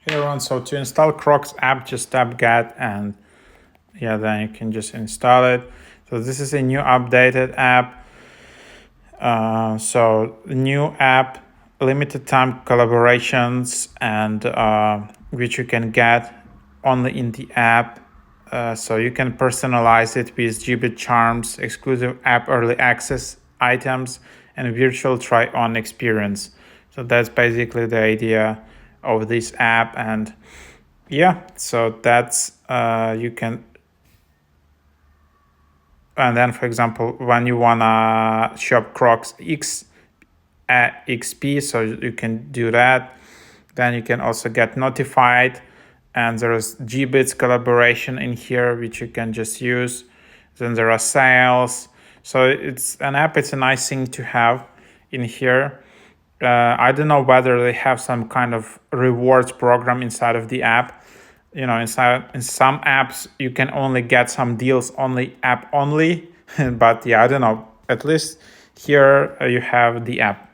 Hey everyone, so to install Crocs app, just tap get and yeah, then you can just install it. So this is a new updated app. So new app, limited time collaborations and which you can get only in the app. So you can personalize it with Gbit charms, exclusive app early access items, and virtual try-on experience. So that's basically the idea of this app. And yeah, so that's you can. And then, for example, when you wanna shop Crocs X at XP, so you can do that. Then you can also get notified, and there's Gbits collaboration in here, which you can just use. Then there are sales. So it's an app. It's a nice thing to have in here. I don't know whether they have some kind of rewards program inside of the app. You know, in some apps you can only get some deals only app only, but yeah, I don't know. At least here you have the app.